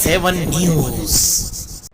SNN7 news.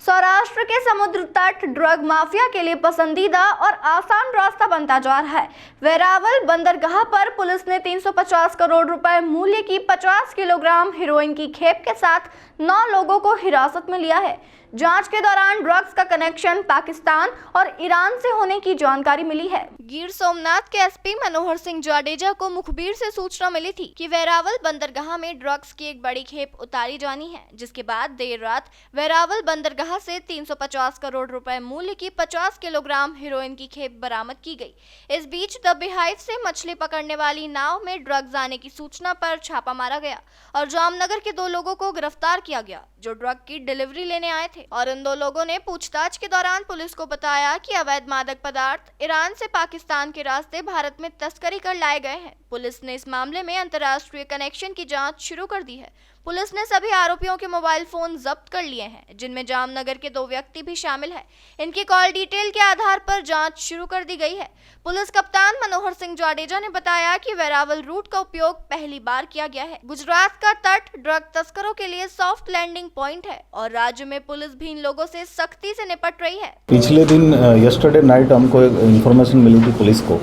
Saurashtra के समुद्र तट ड्रग माफिया के लिए पसंदीदा और आसान रास्ता बनता जा रहा है। वेरावल बंदरगाह पर पुलिस ने 350 करोड़ रुपए मूल्य की 50 किलोग्राम हेरोइन की खेप के साथ 9 लोगों को हिरासत में लिया है। जांच के दौरान ड्रग्स का कनेक्शन पाकिस्तान और ईरान से होने की जानकारी मिली है। गिर सोमनाथ के एसपी मनोहर सिंह जाडेजा को मुखबिर से सूचना मिली थी कि वेरावल बंदरगाह में ड्रग्स की एक बड़ी खेप उतारी जानी है, जिसके बाद देर रात वेरावल बंदरगाह से 350 करोड़ रुपए मूल्य की 50 किलोग्राम हेरोइन की खेप बरामद की गई। इस बीच द बिहाइव से मछली पकड़ने वाली नाव में ड्रग्स आने की सूचना पर छापा मारा गया और जामनगर के 2 लोगों को गिरफ्तार किया गया जो ड्रग की डिलीवरी लेने आए थे। और इन 2 लोगों ने पूछताछ के दौरान पुलिस को बताया कि अवैध मादक पदार्थ ईरान से पाकिस्तान के रास्ते भारत में तस्करी कर लाए गए हैं। पुलिस ने इस मामले में अंतर्राष्ट्रीय कनेक्शन की जांच शुरू कर दी है। पुलिस ने सभी आरोपियों के मोबाइल फोन जब्त कर लिए हैं, जिनमें जामनगर के 2 व्यक्ति भी शामिल हैं। इनकी कॉल डिटेल के आधार पर जांच शुरू कर दी गई है। पुलिस कप्तान मनोहर सिंह जाडेजा ने बताया कि वेरावल रूट का उपयोग पहली बार किया गया है। गुजरात का तट ड्रग तस्करों के लिए सॉफ्ट लैंडिंग पॉइंट है और राज्य में पुलिस भी इन लोगों से सख्ती से निपट रही है। पिछले दिन यस्टरडे नाइट हमको एक इन्फॉर्मेशन मिली थी पुलिस को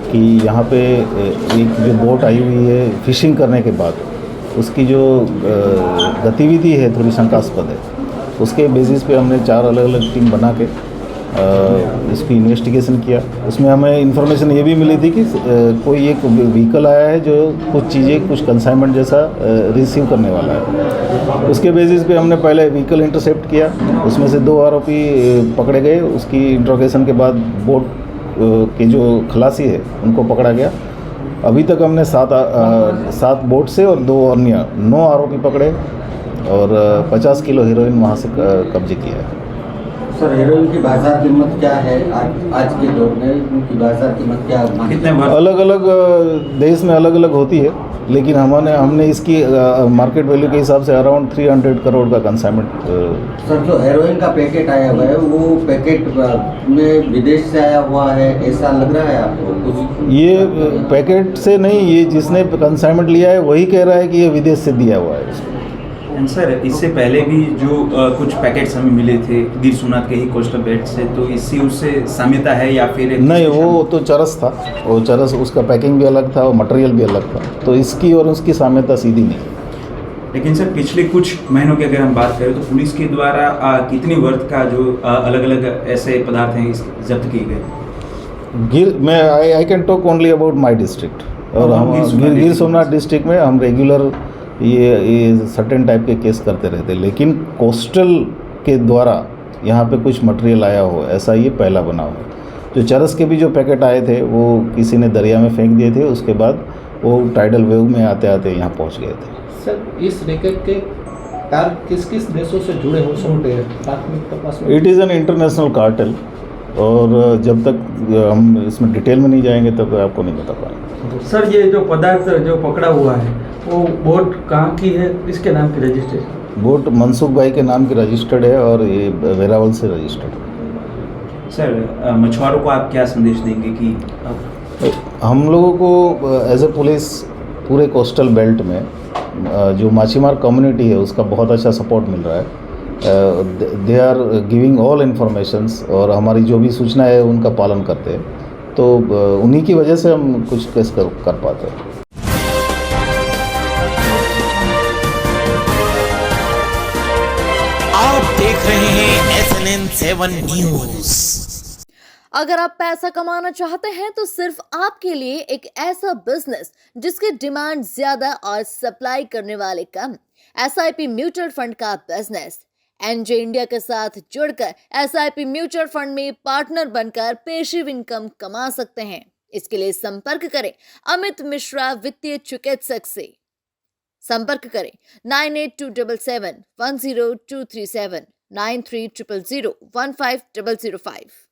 कि यहाँ पे एक जो बोट आई हुई है फिशिंग करने के बाद उसकी जो गतिविधि है थोड़ी शंकास्पद है। उसके बेसिस पे हमने 4 अलग अलग टीम बना के इसकी इन्वेस्टिगेशन किया। उसमें हमें इन्फॉर्मेशन ये भी मिली थी कि कोई एक व्हीकल आया है जो कुछ चीज़ें कुछ कंसाइनमेंट जैसा रिसीव करने वाला है। उसके बेसिस पे हमने पहले व्हीकल इंटरसेप्ट किया, उसमें से 2 आरोपी पकड़े गए। उसकी इंट्रोगेशन के बाद बोट के जो खलासी है उनको पकड़ा गया। अभी तक हमने 7 बोट से और 2 अन्य 9 आरोपी पकड़े और 50 किलो हेरोइन वहाँ से कब्जे किया है। सर, हेरोइन की बाजार कीमत क्या है आज के दौर में? उनकी बाजार कीमत क्या है? अलग अलग देश में अलग अलग होती है, लेकिन हमने इसकी मार्केट वैल्यू के हिसाब से अराउंड 300 करोड़ का कंसाइनमेंट। सर, जो हेरोइन का पैकेट आया हुआ है वो पैकेट में विदेश से आया हुआ है, ऐसा लग रहा है आपको कुछ? ये पैकेट से नहीं, ये जिसने कंसाइनमेंट लिया है वही कह रहा है कि ये विदेश से दिया हुआ है। सर, इससे पहले भी जो कुछ पैकेट्स हमें मिले थे गिर सोमनाथ के ही कोस्टल बेल्ट से, तो इससे उससे साम्यता है या फिर नहीं? वो तो चरस था, वो चरस, उसका पैकिंग भी अलग था और मटेरियल भी अलग था, तो इसकी और उसकी साम्यता सीधी नहीं। लेकिन सर, पिछले कुछ महीनों की अगर हम बात करें तो पुलिस के द्वारा कितनी वर्थ का जो अलग अलग ऐसे पदार्थ हैं जब्त किए गए? मैं I can talk only about my district. और हम गिर सोमनाथ डिस्ट्रिक्ट में हम रेगुलर ये सर्टेन टाइप के केस करते रहते, लेकिन कोस्टल के द्वारा यहाँ पे कुछ मटेरियल आया हो ऐसा ये पहला बनाव है। जो चरस के भी जो पैकेट आए थे वो किसी ने दरिया में फेंक दिए थे, उसके बाद वो टाइडल वेव में आते आते यहाँ पहुँच गए थे। सर, इस रैकेट के तार किस किस देशों से जुड़े हो सकते हैं प्राथमिक तपास में? It is an international cartel, और जब तक हम इसमें डिटेल में नहीं जाएंगे तब आपको नहीं बता पाएंगे। सर, ये जो पदार्थ जो पकड़ा हुआ है वो बोट कहाँ की है, किसके नाम की रजिस्ट्रेशन? बोट मनसुख भाई के नाम की रजिस्टर्ड है और ये वेरावल से रजिस्टर्ड है। सर, मछुआरों को आप क्या संदेश देंगे कि हम लोगों को एज ए पुलिस पूरे कोस्टल बेल्ट में जो माछीमार कम्युनिटी है उसका बहुत अच्छा सपोर्ट मिल रहा है। They are giving all informations और हमारी जो भी सूचना है उनका पालन करते हैं, तो उन्हीं की वजह से हम कुछ केस कर पाते हैं। आप देख रहे हैं SNN7 न्यूज। अगर आप पैसा कमाना चाहते हैं तो सिर्फ आपके लिए एक ऐसा बिजनेस जिसकी डिमांड ज्यादा और सप्लाई करने वाले कम, SIP म्यूचुअल फंड का बिजनेस। एनजे इंडिया के साथ जुड़कर SIP म्यूचुअल फंड में पार्टनर बनकर पेशिव इनकम कमा सकते हैं। इसके लिए संपर्क करें अमित मिश्रा वित्तीय चिकित्सक से। संपर्क करें 9827710237 9300015005।